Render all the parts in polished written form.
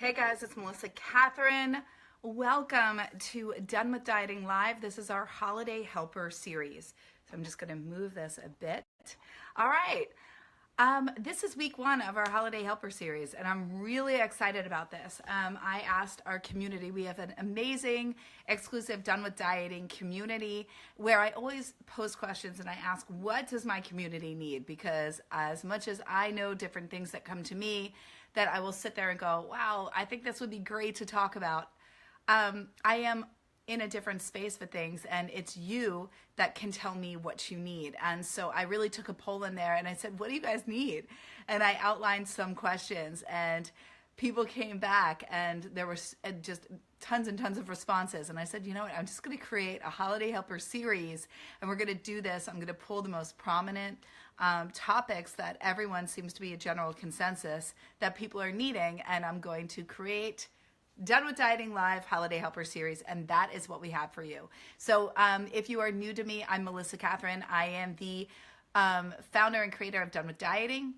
Hey guys, it's Melissa. Kathryn, welcome to Done with Dieting Live. This is our Holiday Helper series. So I'm just going to move this a bit. All right. This is week one of our Holiday Helper series, and I'm really excited about this. I asked our community, we have an amazing exclusive Done with Dieting community where I always post questions and I ask, what does my community need? Because as much as I know different things that come to me, that I will sit there and go, wow, I think this would be great to talk about. I am in a different space with things, and it's you that can tell me what you need. And so I really took a poll in there and I said, what do you guys need? And I outlined some questions, and people came back and there was just tons and tons of responses. And I said, you know what, I'm just going to create a Holiday Helper series, and we're going to do this. I'm going to pull the most prominent topics that everyone seems to be a general consensus that people are needing, and I'm going to create Done with Dieting Live Holiday Helper series, and that is what we have for you. So if you are new to me, I'm Melissa Kathryn. I am the founder and creator of Done with Dieting.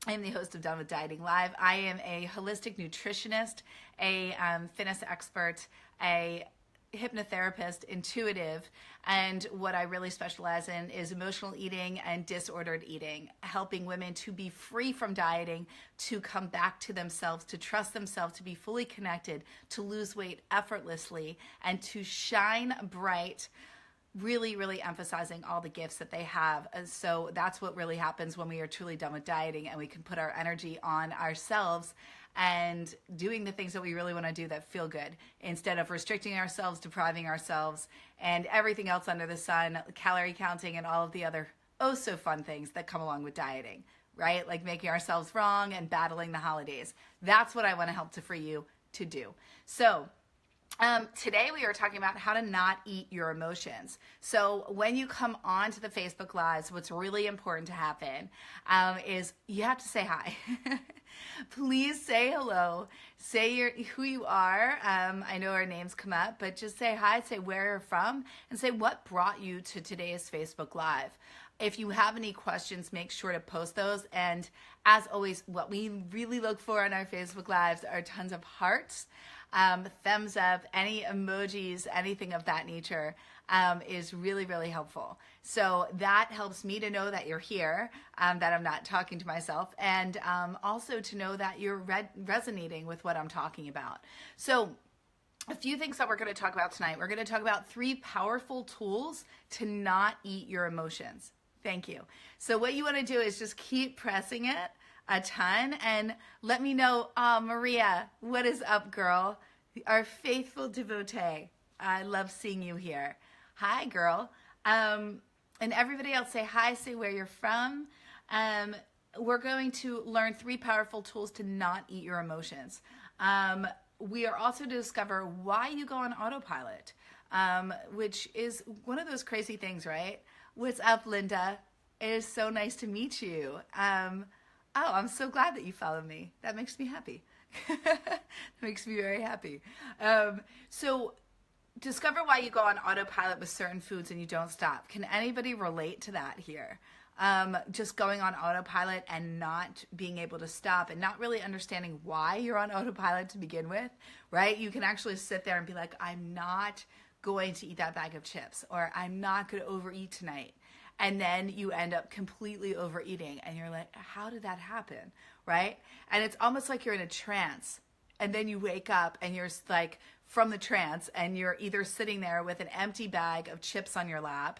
I am the host of Done with Dieting Live. I am a holistic nutritionist, a fitness expert, a hypnotherapist, intuitive, and what I really specialize in is emotional eating and disordered eating, helping women to be free from dieting, to come back to themselves, to trust themselves, to be fully connected, to lose weight effortlessly, and to shine bright, really, really emphasizing all the gifts that they have. And so that's what really happens when we are truly done with dieting, and we can put our energy on ourselves and doing the things that we really want to do that feel good, instead of restricting ourselves, depriving ourselves, and everything else under the sun, calorie counting and all of the other oh so fun things that come along with dieting, right? Like making ourselves wrong and battling the holidays. That's what I want to help to free you to do. So today we are talking about how to not eat your emotions. So when you come on to the Facebook Lives, what's really important to happen is you have to say hi. Please say hello. Say who you are. I know our names come up, but just say hi, say where you're from, and say what brought you to today's Facebook Live. If you have any questions, make sure to post those. And as always, what we really look for on our Facebook Lives are tons of hearts, thumbs up, any emojis, anything of that nature is really, really helpful. So that helps me to know that you're here, that I'm not talking to myself, and also to know that you're resonating with what I'm talking about. So a few things that we're going to talk about tonight. We're going to talk about 3 powerful tools to not eat your emotions. Thank you. So what you want to do is just keep pressing it a ton and let me know, Maria, what is up, girl? Our faithful devotee. I love seeing you here. Hi, girl. And everybody else, say hi, say where you're from. We're going to learn 3 powerful tools to not eat your emotions. We are also to discover why you go on autopilot, which is one of those crazy things, right? What's up, Linda? It is so nice to meet you. Oh, I'm so glad that you followed me. That makes me happy. That makes me very happy. So discover why you go on autopilot with certain foods and you don't stop. Can anybody relate to that here? Just going on autopilot and not being able to stop and not really understanding why you're on autopilot to begin with, right? You can actually sit there and be like, I'm not going to eat that bag of chips, or I'm not going to overeat tonight. And then you end up completely overeating and you're like, how did that happen? Right? And it's almost like you're in a trance, and then you wake up and you're like from the trance and you're either sitting there with an empty bag of chips on your lap,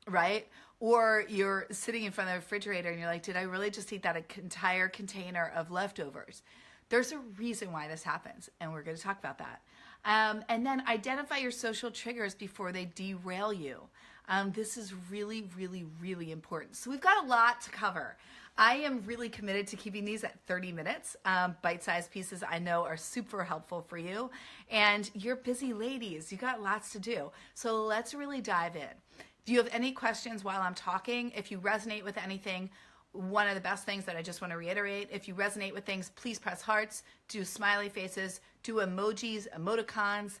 right? Or you're sitting in front of the refrigerator and you're like, did I really just eat that entire container of leftovers? There's a reason why this happens, and we're going to talk about that. And then identify your social triggers before they derail you. This is really, really, really important. So we've got a lot to cover. I am really committed to keeping these at 30 minutes. Bite-sized pieces I know are super helpful for you. And you're busy ladies. You got lots to do. So let's really dive in. If you have any questions while I'm talking, if you resonate with anything, one of the best things that I just want to reiterate, if you resonate with things, please press hearts, do smiley faces, do emojis, emoticons,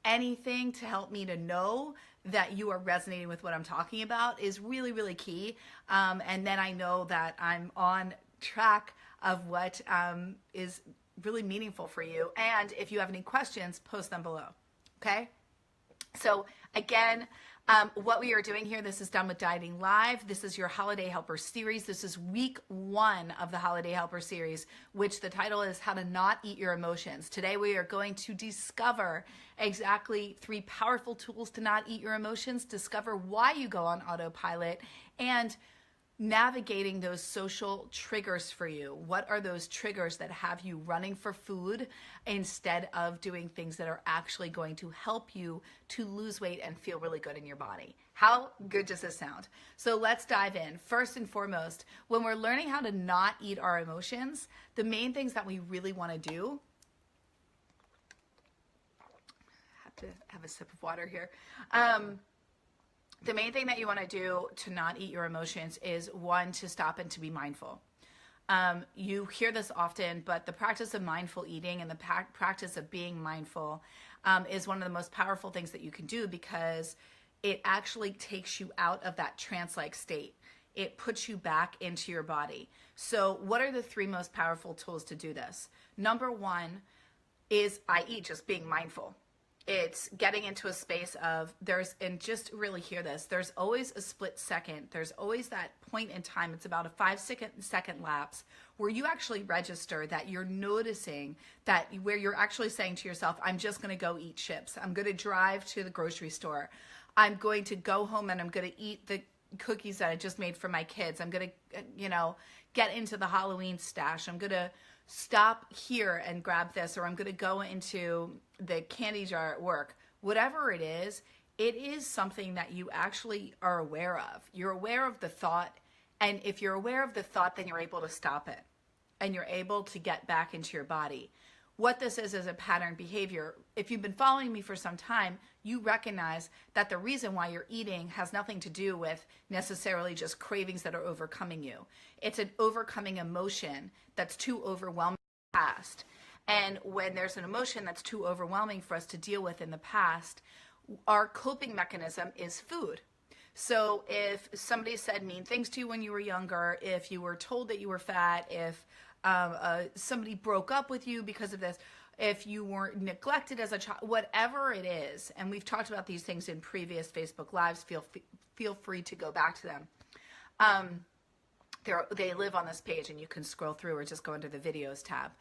anything to help me to know that you are resonating with what I'm talking about is really, really key. And then I know that I'm on track of what is really meaningful for you. And if you have any questions, post them below. Okay? So again, what we are doing here, this is Done with Dieting Live. This is your Holiday Helper series. This is week 1 of the Holiday Helper series, which the title is How to Not Eat Your Emotions. Today we are going to discover exactly 3 powerful tools to not eat your emotions, discover why you go on autopilot, and navigating those social triggers for you. What are those triggers that have you running for food instead of doing things that are actually going to help you to lose weight and feel really good in your body? How good does this sound? So let's dive in. First and foremost, when we're learning how to not eat our emotions, the main things that we really want to do, I have to have a sip of water here. The main thing that you want to do to not eat your emotions is, 1, to stop and to be mindful. You hear this often, but the practice of mindful eating and the practice of being mindful is one of the most powerful things that you can do, because it actually takes you out of that trance-like state. It puts you back into your body. So what are the 3 most powerful tools to do this? Number 1 is, i.e., just being mindful. It's getting into a space of and just really hear this, there's always a split second. There's always that point in time. It's about a 5-second lapse where you actually register that you're noticing that, where you're actually saying to yourself, I'm just going to go eat chips. I'm going to drive to the grocery store. I'm going to go home and I'm going to eat the cookies that I just made for my kids. I'm going to, get into the Halloween stash. I'm going to stop here and grab this, or I'm going to go into the candy jar at work. Whatever it is something that you actually are aware of. You're aware of the thought, and if you're aware of the thought, then you're able to stop it, and you're able to get back into your body. What this is a pattern behavior. If you've been following me for some time, you recognize that the reason why you're eating has nothing to do with necessarily just cravings that are overcoming you. It's an overcoming emotion that's too overwhelming in the past. And when there's an emotion that's too overwhelming for us to deal with in the past, our coping mechanism is food. So if somebody said mean things to you when you were younger, if you were told that you were fat, if somebody broke up with you because of this, if you were neglected as a child, whatever it is, and we've talked about these things in previous Facebook Lives, feel free to go back to them. They live on this page, and you can scroll through or just go into the videos tab.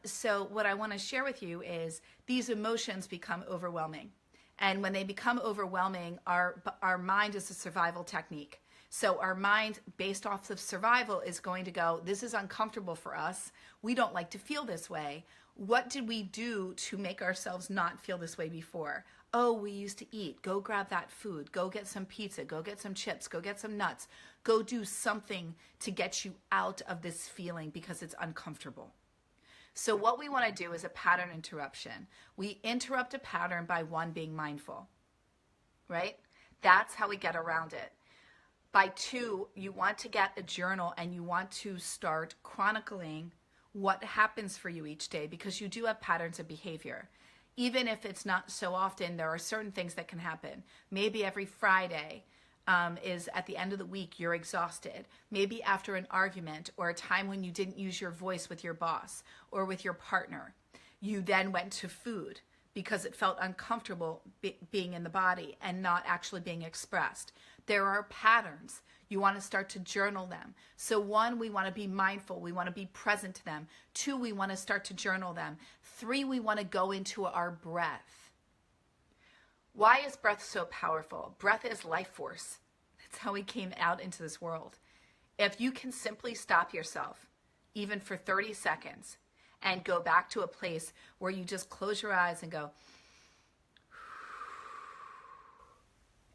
So what I want to share with you is these emotions become overwhelming. And when they become overwhelming, our mind is a survival technique. So our mind, based off of survival, is going to go, this is uncomfortable for us. We don't like to feel this way. What did we do to make ourselves not feel this way before? Oh, we used to eat. Go grab that food. Go get some pizza. Go get some chips. Go get some nuts. Go do something to get you out of this feeling because it's uncomfortable. So what we want to do is a pattern interruption. We interrupt a pattern by, 1, being mindful, right? That's how we get around it. By 2, you want to get a journal and you want to start chronicling what happens for you each day, because you do have patterns of behavior. Even if it's not so often, there are certain things that can happen. Maybe every Friday is at the end of the week, you're exhausted. Maybe after an argument or a time when you didn't use your voice with your boss or with your partner, you then went to food because it felt uncomfortable being in the body and not actually being expressed. There are patterns. You want to start to journal them. So 1, we want to be mindful. We want to be present to them. 2, we want to start to journal them. 3, we want to go into our breath. Why is breath so powerful? Breath is life force. That's how we came out into this world. If you can simply stop yourself, even for 30 seconds, and go back to a place where you just close your eyes and go,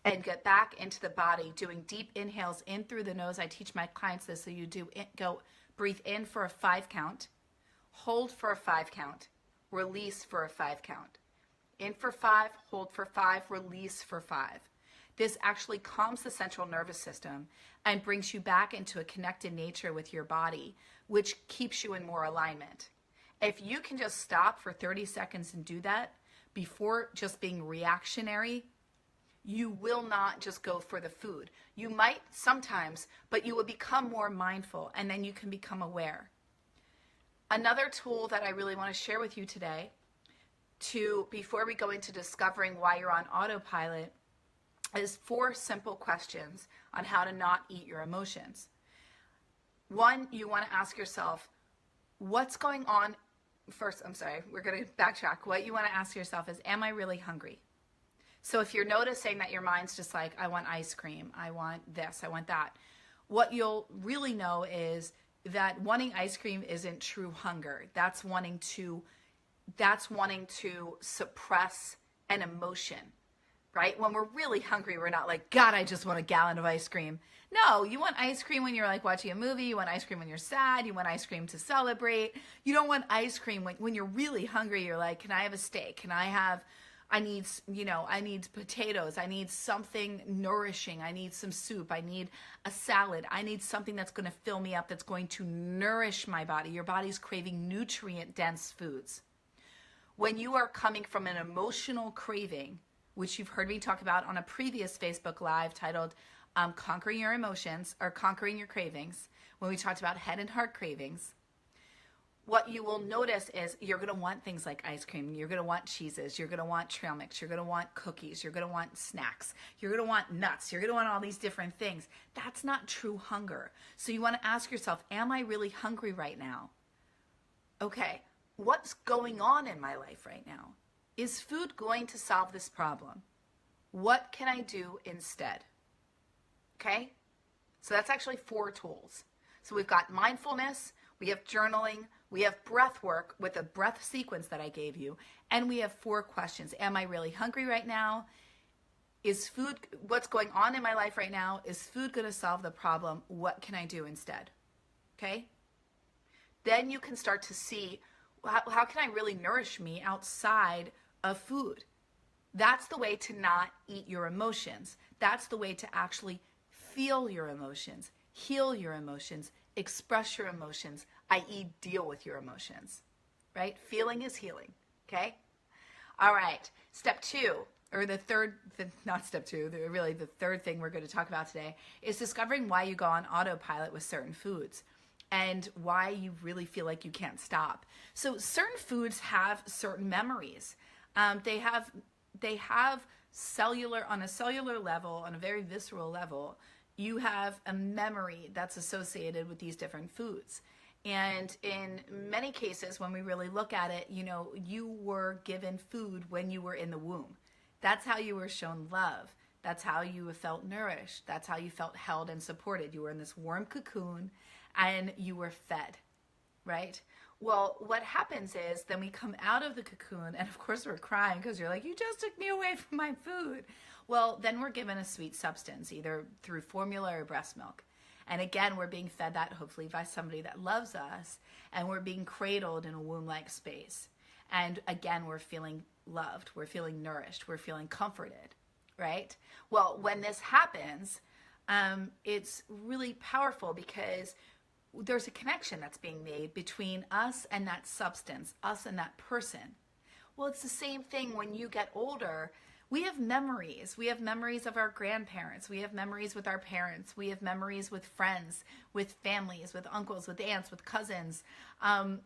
and get back into the body, doing deep inhales in through the nose. I teach my clients this. So you breathe in for a 5 count, hold for a 5 count, release for a 5 count. In for 5, hold for 5, release for 5. This actually calms the central nervous system and brings you back into a connected nature with your body, which keeps you in more alignment. If you can just stop for 30 seconds and do that before just being reactionary, you will not just go for the food. You might sometimes, but you will become more mindful, and then you can become aware. Another tool that I really want to share with you today, before we go into discovering why you're on autopilot, is 4 simple questions on how to not eat your emotions. One, you want to ask yourself, what's going on? First, I'm sorry, we're going to backtrack. What you want to ask yourself is, am I really hungry? So if you're noticing that your mind's just like, I want ice cream, I want this, I want that, what you'll really know is that wanting ice cream isn't true hunger. That's wanting to suppress an emotion, right? When we're really hungry, we're not like, God, I just want a gallon of ice cream. No, you want ice cream when you're like watching a movie. You want ice cream when you're sad. You want ice cream to celebrate. You don't want ice cream when you're really hungry. You're like, can I have a steak? I need potatoes. I need something nourishing. I need some soup. I need a salad. I need something that's going to fill me up, that's going to nourish my body. Your body's craving nutrient-dense foods. When you are coming from an emotional craving, which you've heard me talk about on a previous Facebook Live titled Conquering Your Emotions, or Conquering Your Cravings, when we talked about head and heart cravings, what you will notice is you're going to want things like ice cream. You're going to want cheeses. You're going to want trail mix. You're going to want cookies. You're going to want snacks. You're going to want nuts. You're going to want all these different things. That's not true hunger. So you want to ask yourself, am I really hungry right now? Okay, what's going on in my life right now? Is food going to solve this problem? What can I do instead? Okay, so that's actually 4 tools. So we've got mindfulness, we have journaling, we have breath work with a breath sequence that I gave you, and we have 4 questions. Am I really hungry right now? Is food, what's going on in my life right now? Is food going to solve the problem? What can I do instead? Okay? Then you can start to see, how can I really nourish me outside of food? That's the way to not eat your emotions. That's the way to actually feel your emotions, heal your emotions, express your emotions, i.e. deal with your emotions, right? Feeling is healing, okay? All right, step 2, or the third thing we're going to talk about today is discovering why you go on autopilot with certain foods and why you really feel like you can't stop. So certain foods have certain memories. They have on a cellular level, on a very visceral level, you have a memory that's associated with these different foods. And in many cases, when we really look at it, you were given food when you were in the womb. That's how you were shown love. That's how you felt nourished. That's how you felt held and supported. You were in this warm cocoon and you were fed, right? Well, what happens is then we come out of the cocoon and of course we're crying because you're like, you just took me away from my food. Well, then we're given a sweet substance, either through formula or breast milk. And again, we're being fed that hopefully by somebody that loves us, and we're being cradled in a womb-like space. And again, we're feeling loved, we're feeling nourished, we're feeling comforted, right? Well, when this happens, it's really powerful because there's a connection that's being made between us and that substance, us and that person. Well, it's the same thing when you get older. We have memories. We have memories of our grandparents. We have memories with our parents. We have memories with friends, with families, with uncles, with aunts, with cousins,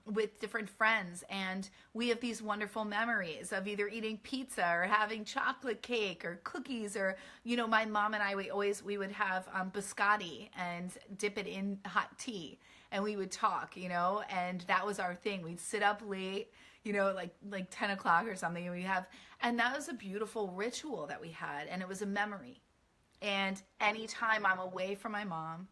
with different friends. And we have these wonderful memories of either eating pizza or having chocolate cake or cookies, or, my mom and I, we would have biscotti and dip it in hot tea. And we would talk, and that was our thing. We'd sit up late, like 10 o'clock or something, and that was a beautiful ritual that we had, and it was a memory. And anytime I'm away from my mom,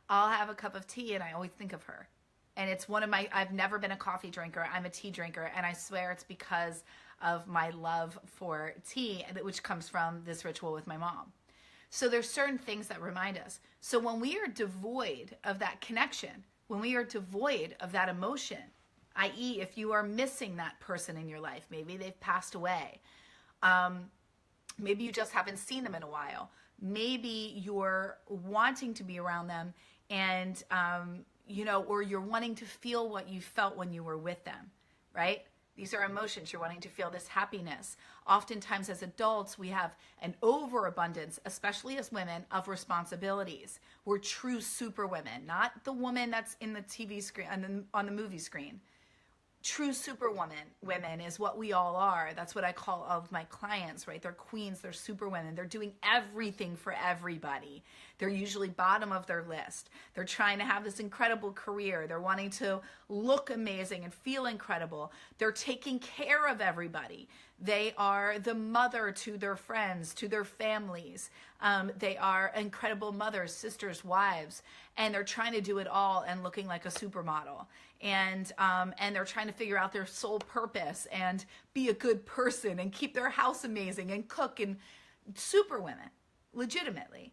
I'll have a cup of tea and I always think of her. And it's I've never been a coffee drinker. I'm a tea drinker, and I swear it's because of my love for tea, which comes from this ritual with my mom. So there's certain things that remind us. So when we are devoid of that connection, when we are devoid of that emotion, i.e. if you are missing that person in your life, maybe they've passed away, maybe you just haven't seen them in a while, maybe you're wanting to be around them and, or you're wanting to feel what you felt when you were with them, right? These are emotions. You're wanting to feel this happiness. Oftentimes as adults, we have an overabundance, especially as women, of responsibilities. We're true super women, not the woman that's in the TV screen, on the movie screen. True superwoman women is what we all are. That's what I call all of my clients, right? They're queens, they're superwomen. They're doing everything for everybody. They're usually bottom of their list. They're trying to have this incredible career. They're wanting to look amazing and feel incredible. They're taking care of everybody. They are the mother to their friends, to their families. They are incredible mothers, sisters, wives, and they're trying to do it all and looking like a supermodel. And they're trying to figure out their sole purpose and be a good person and keep their house amazing and cook, and super women, legitimately.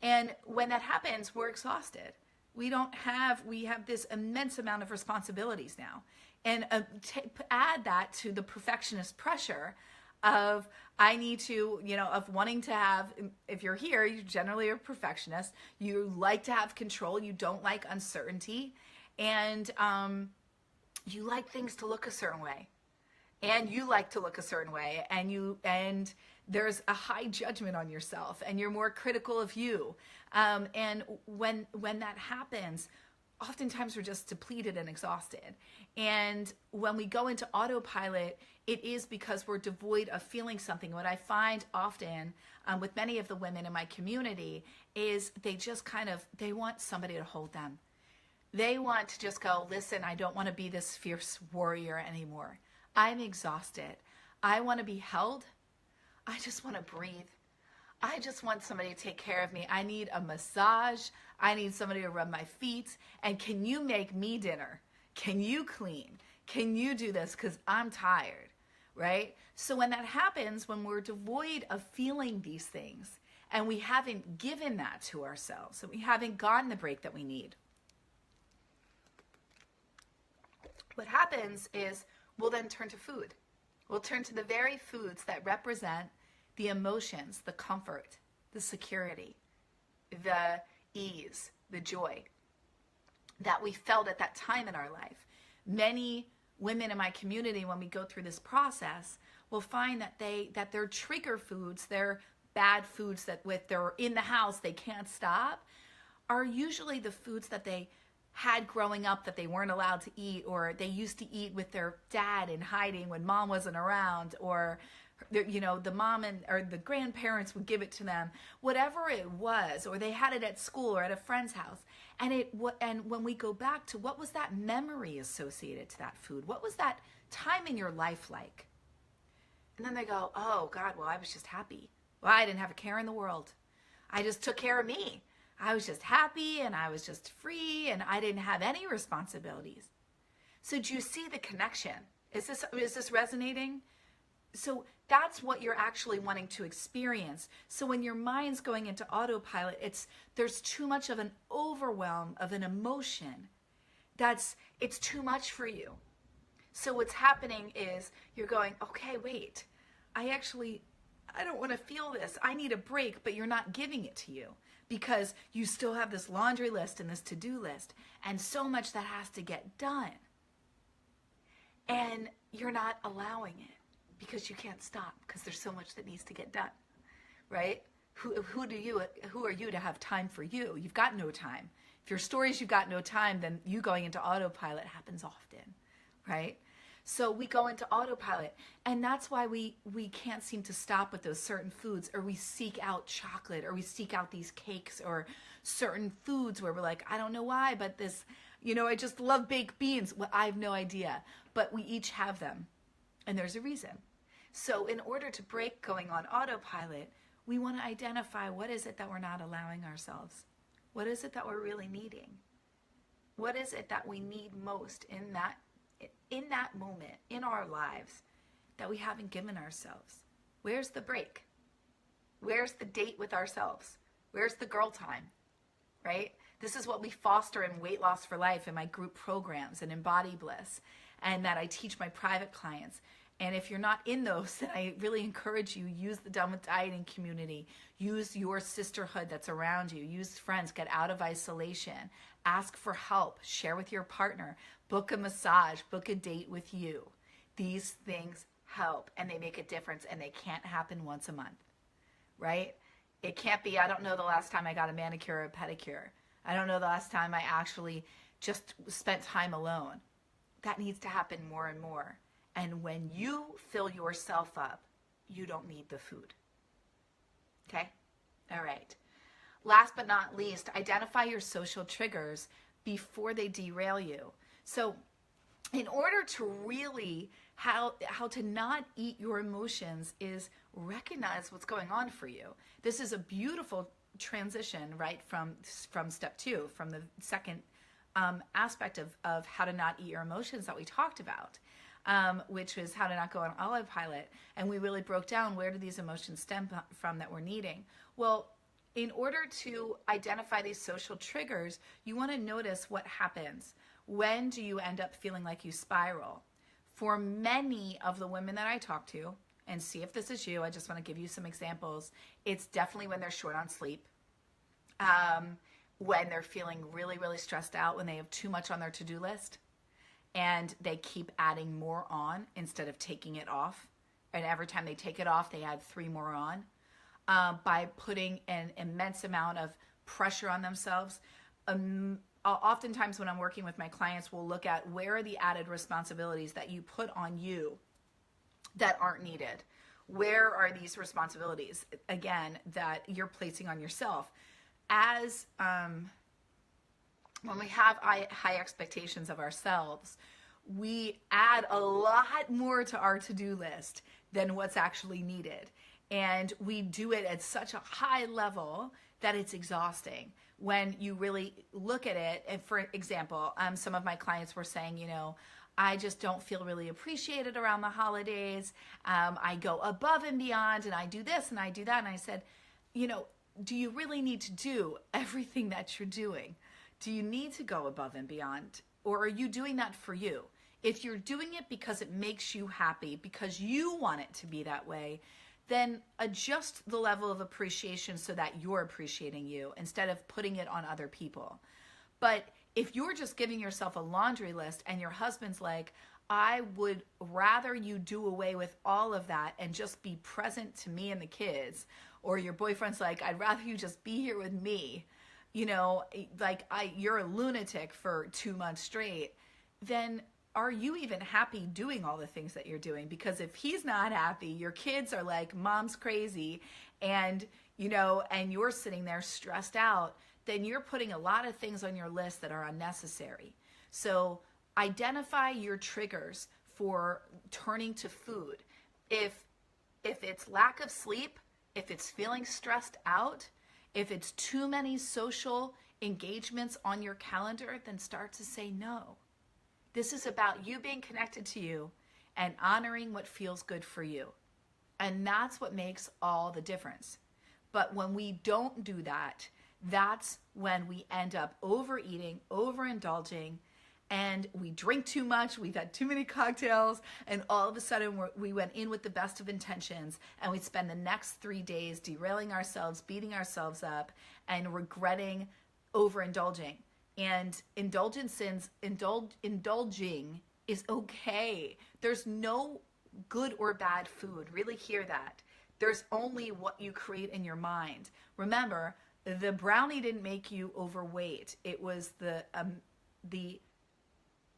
And when that happens, we're exhausted. We have this immense amount of responsibilities now. And add that to the perfectionist pressure of I need to, of wanting to have, if you're here, you generally are a perfectionist. You like to have control. You don't like uncertainty. And you like things to look a certain way. And you like to look a certain way. And there's a high judgment on yourself. And you're more critical of you. And when that happens, oftentimes we're just depleted and exhausted. And when we go into autopilot, it is because we're devoid of feeling something. What I find often with many of the women in my community is they just they want somebody to hold them. They want to just go, listen, I don't want to be this fierce warrior anymore. I'm exhausted. I want to be held. I just want to breathe. I just want somebody to take care of me. I need a massage. I need somebody to rub my feet. And can you make me dinner? Can you clean? Can you do this? Because I'm tired, right? So when that happens, when we're devoid of feeling these things and we haven't given that to ourselves, so we haven't gotten the break that we need, what happens is we'll then turn to food. We'll turn to the very foods that represent the emotions, the comfort, the security, the ease, the joy that we felt at that time in our life. Many women in my community, when we go through this process, will find that their trigger foods, their bad foods that they're in the house, they can't stop, are usually the foods that they had growing up that they weren't allowed to eat, or they used to eat with their dad in hiding when mom wasn't around, or the mom or the grandparents would give it to them, whatever it was, or they had it at school or at a friend's house. And when we go back to what was that memory associated to that food? What was that time in your life like? And then they go, oh God, well, I was just happy. Well, I didn't have a care in the world. I just took care of me. I was just happy and I was just free and I didn't have any responsibilities. So do you see the connection? Is this resonating? So that's what you're actually wanting to experience. So when your mind's going into autopilot, there's too much of an overwhelm of an emotion. It's too much for you. So what's happening is you're going, okay, wait, I don't want to feel this. I need a break, but you're not giving it to you because you still have this laundry list and this to-do list and so much that has to get done. And you're not allowing it because you can't stop because there's so much that needs to get done, right? Who are you to have time for you? You've got no time. If your story is you've got no time, then you going into autopilot happens often, right? So we go into autopilot, and that's why we can't seem to stop with those certain foods, or we seek out chocolate, or we seek out these cakes, or certain foods where we're like, I don't know why, but this, I just love baked beans. Well, I have no idea, but we each have them, and there's a reason. So in order to break going on autopilot, we want to identify what is it that we're not allowing ourselves. What is it that we're really needing? What is it that we need most in that moment in our lives that we haven't given ourselves? Where's the break? Where's the date with ourselves? Where's the girl time, right? This is what we foster in Weight Loss for Life in my group programs and in Body Bliss, and that I teach my private clients. And if you're not in those, then I really encourage you, use the Done with Dieting community. Use your sisterhood that's around you. Use friends. Get out of isolation. Ask for help. Share with your partner. Book a massage. Book a date with you. These things help and they make a difference, and they can't happen once a month, right? It can't be, I don't know the last time I got a manicure or a pedicure. I don't know the last time I actually just spent time alone. That needs to happen more and more. And when you fill yourself up, you don't need the food. Okay? All right. Last but not least, identify your social triggers before they derail you. So in order to really, how to not eat your emotions is recognize what's going on for you. This is a beautiful transition, right, from step 2, from the second aspect of how to not eat your emotions that we talked about, which is how to not go on autopilot. And we really broke down, where do these emotions stem from that we're needing? Well, in order to identify these social triggers, you want to notice what happens. When do you end up feeling like you spiral? For many of the women that I talk to, and see if this is you, I just want to give you some examples. It's definitely when they're short on sleep, when they're feeling really, really stressed out, when they have too much on their to-do list, and they keep adding more on instead of taking it off. And every time they take it off, they add 3 more on. By putting an immense amount of pressure on themselves. Oftentimes when I'm working with my clients, we'll look at where are the added responsibilities that you put on you that aren't needed. Where are these responsibilities, again, that you're placing on yourself? As when we have high expectations of ourselves, we add a lot more to our to-do list than what's actually needed. And we do it at such a high level that it's exhausting. When you really look at it, and for example, some of my clients were saying, I just don't feel really appreciated around the holidays. I go above and beyond, and I do this and I do that. And I said, do you really need to do everything that you're doing? Do you need to go above and beyond? Or are you doing that for you? If you're doing it because it makes you happy, because you want it to be that way, then adjust the level of appreciation so that you're appreciating you instead of putting it on other people. But if you're just giving yourself a laundry list and your husband's like, I would rather you do away with all of that and just be present to me and the kids, or your boyfriend's like, I'd rather you just be here with me, you're a lunatic for 2 months straight, then are you even happy doing all the things that you're doing? Because if he's not happy, your kids are like, mom's crazy, and you're sitting there stressed out, then you're putting a lot of things on your list that are unnecessary. So identify your triggers for turning to food. If it's lack of sleep, if it's feeling stressed out, if it's too many social engagements on your calendar, then start to say no. This is about you being connected to you and honoring what feels good for you. And that's what makes all the difference. But when we don't do that, that's when we end up overeating, overindulging, and we drink too much, we've had too many cocktails, and all of a sudden we went in with the best of intentions, and we spend the next 3 days derailing ourselves, beating ourselves up, and regretting overindulging. And indulging is okay. There's no good or bad food. Really hear that. There's only what you create in your mind. Remember, the brownie didn't make you overweight. It was the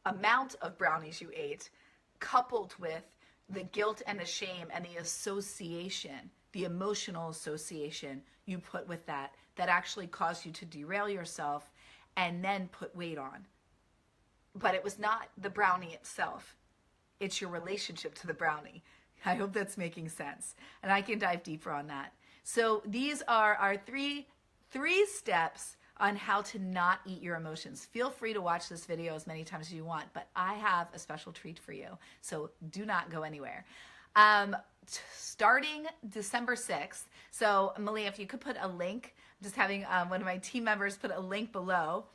amount of brownies you ate coupled with the guilt and the shame and the association, the emotional association you put with that actually caused you to derail yourself and then put weight on. But it was not the brownie itself. It's your relationship to the brownie. I hope that's making sense. And I can dive deeper on that. So these are our three steps on how to not eat your emotions. Feel free to watch this video as many times as you want, but I have a special treat for you. So do not go anywhere. Starting December 6th. So Malia, if you could put a link, I'm just having one of my team members put a link below.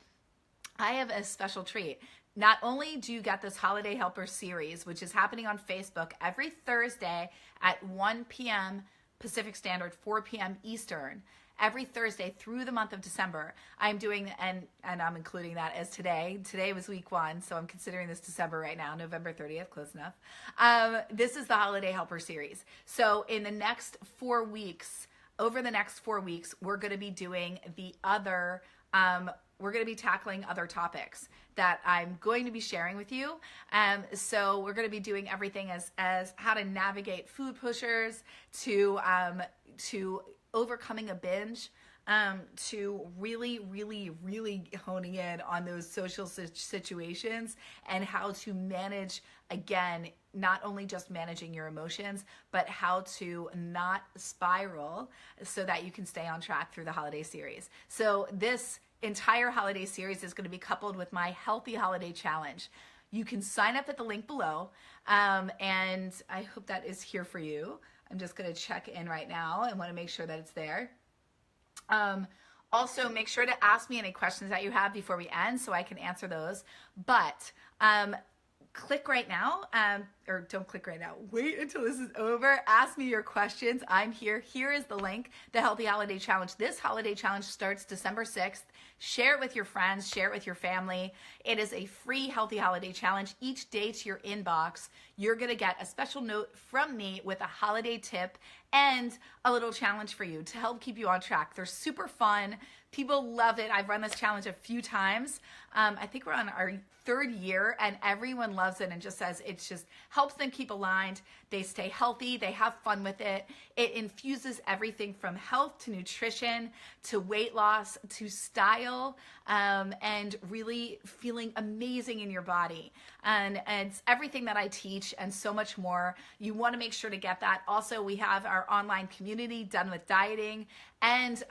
I have a special treat. Not only do you get this Holiday Helper series, which is happening on Facebook every Thursday at 1 p.m. Pacific Standard, 4 p.m. Eastern. every Thursday through the month of December, I'm doing, and I'm including that as today. Today was week 1, so I'm considering this December right now, November 30th, close enough. This is the Holiday Helper series. So in the next 4 weeks, over the next 4 weeks, we're going to be doing the other, we're going to be tackling other topics that I'm going to be sharing with you. So we're going to be doing everything as how to navigate food pushers, to overcoming a binge, to really, really, really honing in on those social situations and how to manage, again, not only just managing your emotions, but how to not spiral so that you can stay on track through the holiday series. So this entire holiday series is going to be coupled with my Healthy Holiday Challenge. You can sign up at the link below, and I hope that is here for you. I'm just going to check in right now and want to make sure that it's there. Also, make sure to ask me any questions that you have before we end so I can answer those. But click right now, or don't click right now. Wait until this is over. Ask me your questions. I'm here. Here is the link, the Healthy Holiday Challenge. This holiday challenge starts December 6th. Share it with your friends. Share it with your family. It is a free Healthy Holiday Challenge. Each day to your inbox, you're going to get a special note from me with a holiday tip and a little challenge for you to help keep you on track. They're super fun. People love it. I've run this challenge a few times. I think we're on our 3rd year, and everyone loves it and just says it just helps them keep aligned. They stay healthy. They have fun with it. It infuses everything from health to nutrition to weight loss to style, and really feeling amazing in your body. And it's everything that I teach and so much more. You want to make sure to get that. Also, we have our online community, Done with Dieting. And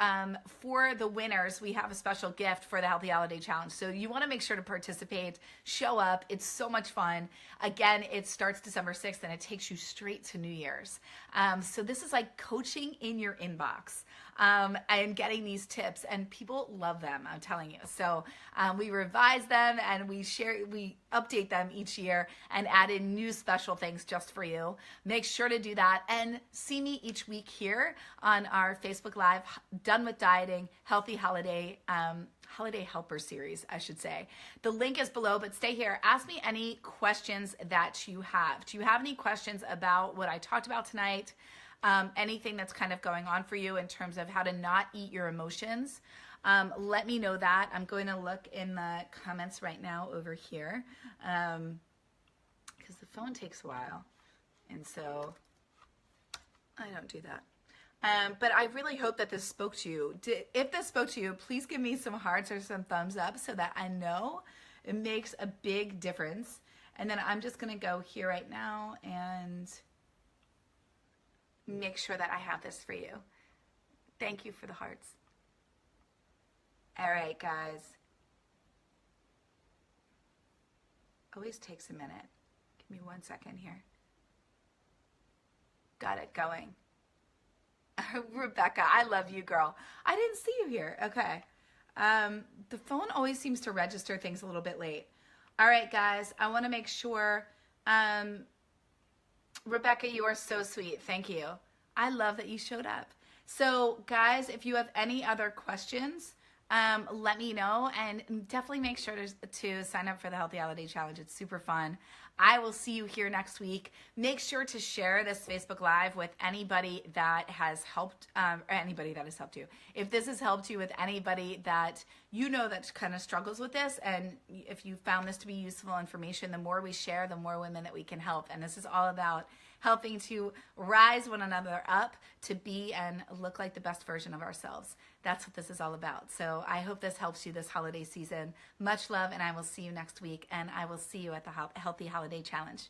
for the winners, we have a special gift for the Healthy Holiday Challenge. So you want to make sure to participate, show up. It's so much fun. Again, it starts December 6th and it takes you straight to New Year's. So this is like coaching in your inbox, and getting these tips, and people love them, I'm telling you. So we revise them and we update them each year and add in new special things just for you. Make sure to do that and see me each week here on our Facebook Live, Done with Dieting, Healthy Holiday Helper series, I should say. The link is below, but stay here. Ask me any questions that you have. Do you have any questions about what I talked about tonight? Anything that's kind of going on for you in terms of how to not eat your emotions? Let me know that. I'm going to look in the comments right now over here, because the phone takes a while, and so I don't do that. But I really hope that this spoke to you. If this spoke to you, please give me some hearts or some thumbs up so that I know it makes a big difference. And then I'm just going to go here right now and make sure that I have this for you. Thank you for the hearts. All right, guys. Always takes a minute. Give me 1 second here. Got it going. Rebecca, I love you, girl. I didn't see you here. Okay. The phone always seems to register things a little bit late. All right, guys. I want to make sure. Rebecca, you are so sweet. Thank you. I love that you showed up. So, guys, if you have any other questions, let me know, and definitely make sure to sign up for the Healthy Holiday Challenge. It's super fun. I will see you here next week. Make sure to share this Facebook Live with anybody that has helped, or anybody that has helped you. If this has helped you with anybody that you know that kind of struggles with this, and if you found this to be useful information, the more we share, the more women that we can help. And this is all about helping to rise one another up to be and look like the best version of ourselves. That's what this is all about. So I hope this helps you this holiday season. Much love, and I will see you next week, and I will see you at the Healthy Holiday Challenge.